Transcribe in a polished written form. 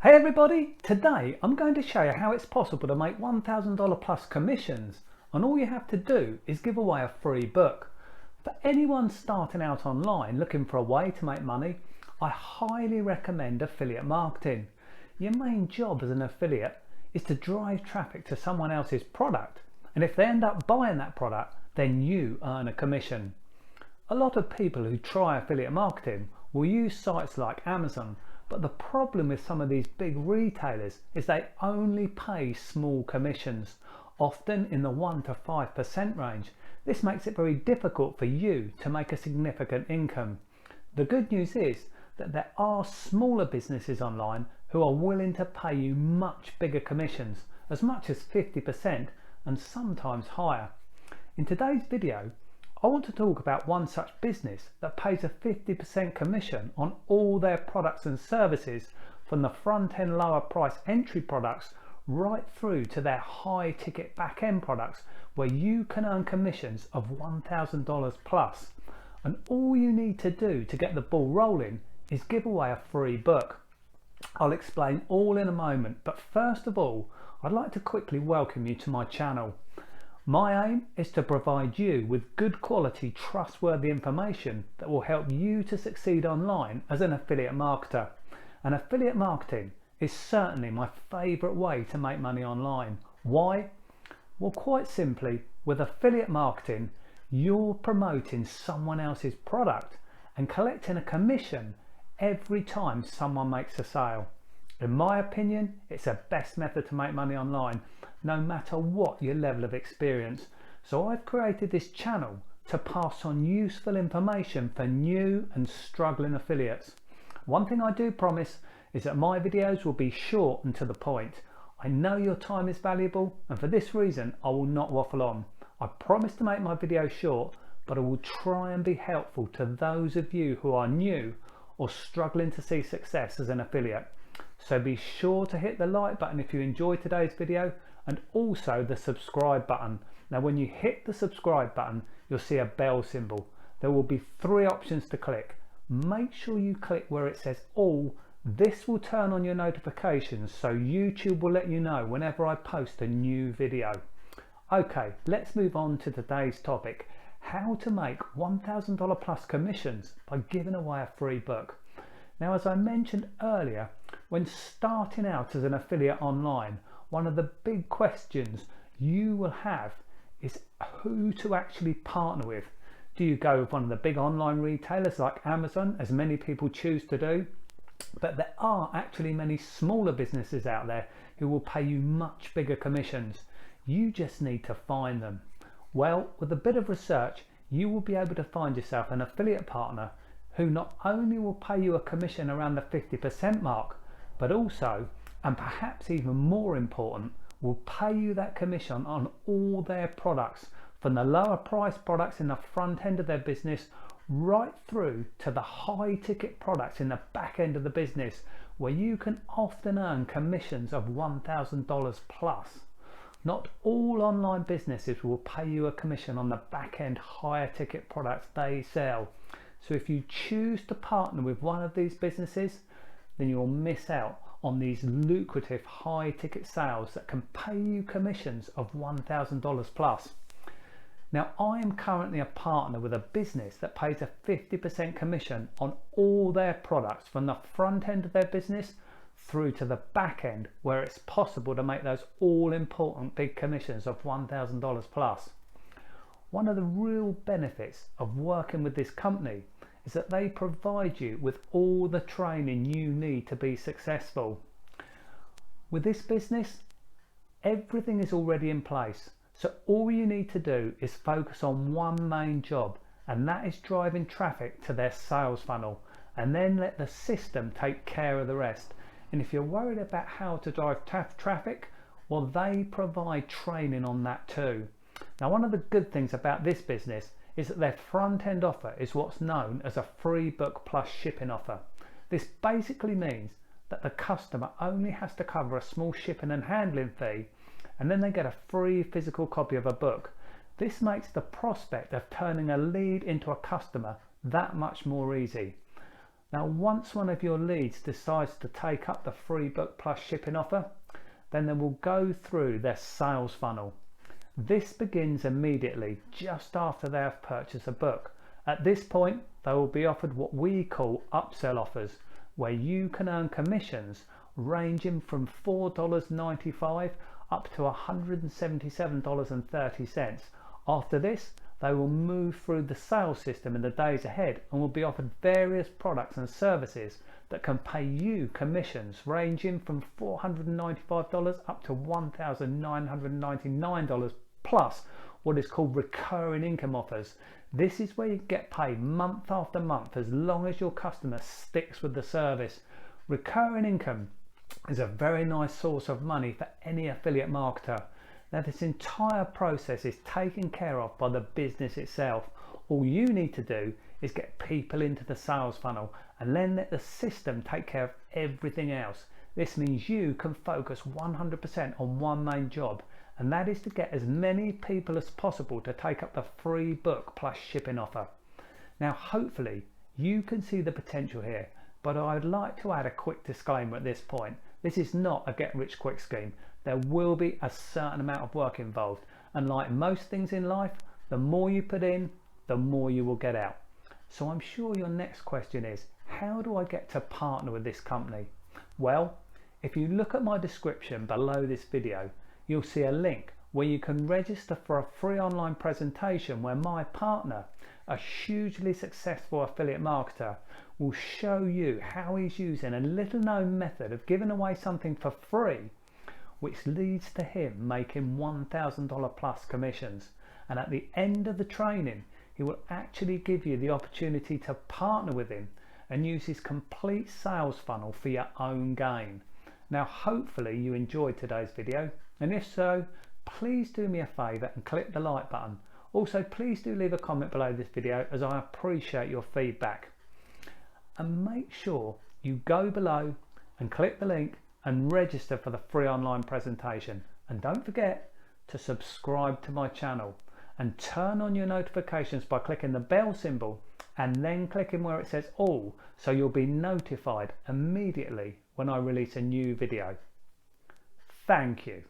Hey everybody, today I'm going to show you how it's possible to make $1,000 plus commissions, and all you have to do is give away a free book. For anyone starting out online looking for a way to make money, I highly recommend affiliate marketing. Your main job as an affiliate is to drive traffic to someone else's product, and if they end up buying that product, then you earn a commission. A lot of people who try affiliate marketing will use sites like Amazon, but the problem with some of these big retailers is they only pay small commissions, often in the 1 to 5% range. This makes it very difficult for you to make a significant income. The good news is that there are smaller businesses online who are willing to pay you much bigger commissions, as much as 50% and sometimes higher. In today's video, I want to talk about one such business that pays a 50% commission on all their products and services, from the front end lower price entry products right through to their high ticket back end products, where you can earn commissions of $1,000 plus. And all you need to do to get the ball rolling is give away a free book. I'll explain all in a moment, but first of all, I'd like to quickly welcome you to my channel. My aim is to provide you with good quality, trustworthy information that will help you to succeed online as an affiliate marketer. And affiliate marketing is certainly my favourite way to make money online. Why? Well, quite simply, with affiliate marketing, you're promoting someone else's product and collecting a commission every time someone makes a sale. In my opinion, it's the best method to make money online, no matter what your level of experience. So I've created this channel to pass on useful information for new and struggling affiliates. One thing I do promise is that my videos will be short and to the point. I know your time is valuable, and for this reason I will not waffle on. I promise to make my videos short, but I will try and be helpful to those of you who are new or struggling to see success as an affiliate. So be sure to hit the like button if you enjoyed today's video, and also the subscribe button. Now when you hit the subscribe button, you'll see a bell symbol. There will be 3 options to click. Make sure you click where it says all. This will turn on your notifications, so YouTube will let you know whenever I post a new video. Okay, let's move on to today's topic: how to make $1,000 plus commissions by giving away a free book. Now, as I mentioned earlier, when starting out as an affiliate online, one of the big questions you will have is who to actually partner with. Do you go with one of the big online retailers like Amazon, as many people choose to do? But there are actually many smaller businesses out there who will pay you much bigger commissions. You just need to find them. Well, with a bit of research, you will be able to find yourself an affiliate partner who not only will pay you a commission around the 50% mark, but also, and perhaps even more important, will pay you that commission on all their products, from the lower price products in the front end of their business right through to the high ticket products in the back end of the business, where you can often earn commissions of $1,000 plus. Not all online businesses will pay you a commission on the back end higher ticket products they sell. So if you choose to partner with one of these businesses, then you'll miss out on these lucrative high ticket sales that can pay you commissions of $1,000 plus. Now, I am currently a partner with a business that pays a 50% commission on all their products, from the front end of their business through to the back end, where it's possible to make those all important big commissions of $1,000 plus. One of the real benefits of working with this company is that they provide you with all the training you need to be successful. With this business, everything is already in place, so all you need to do is focus on one main job, and that is driving traffic to their sales funnel, and then let the system take care of the rest. And if you're worried about how to drive traffic, well, they provide training on that too. Now, one of the good things about this business is that their front end offer is what's known as a free book plus shipping offer. This basically means that the customer only has to cover a small shipping and handling fee, and then they get a free physical copy of a book. This makes the prospect of turning a lead into a customer that much more easy. Now, once one of your leads decides to take up the free book plus shipping offer, then they will go through their sales funnel. This begins immediately just after they have purchased a book. At this point, they will be offered what we call upsell offers, where you can earn commissions ranging from $4.95 up to $177.30. After this, they will move through the sales system in the days ahead and will be offered various products and services that can pay you commissions ranging from $495 up to $1,999 plus what is called recurring income offers. This is where you get paid month after month as long as your customer sticks with the service. Recurring income is a very nice source of money for any affiliate marketer. Now, this entire process is taken care of by the business itself. All you need to do is get people into the sales funnel and then let the system take care of everything else. This means you can focus 100% on one main job, and that is to get as many people as possible to take up the free book plus shipping offer. Now, hopefully you can see the potential here, but I'd like to add a quick disclaimer at this point. This is not a get rich quick scheme. There will be a certain amount of work involved, and like most things in life, the more you put in, the more you will get out. So I'm sure your next question is, how do I get to partner with this company? Well, if you look at my description below this video, you'll see a link where you can register for a free online presentation where my partner, a hugely successful affiliate marketer, will show you how he's using a little known method of giving away something for free, which leads to him making $1,000 plus commissions. And at the end of the training, he will actually give you the opportunity to partner with him and use his complete sales funnel for your own gain. Now, hopefully you enjoyed today's video, and if so, please do me a favor and click the like button. Also, please do leave a comment below this video, as I appreciate your feedback. And make sure you go below and click the link and register for the free online presentation. And don't forget to subscribe to my channel and turn on your notifications by clicking the bell symbol and then clicking where it says all, so you'll be notified immediately when I release a new video. Thank you.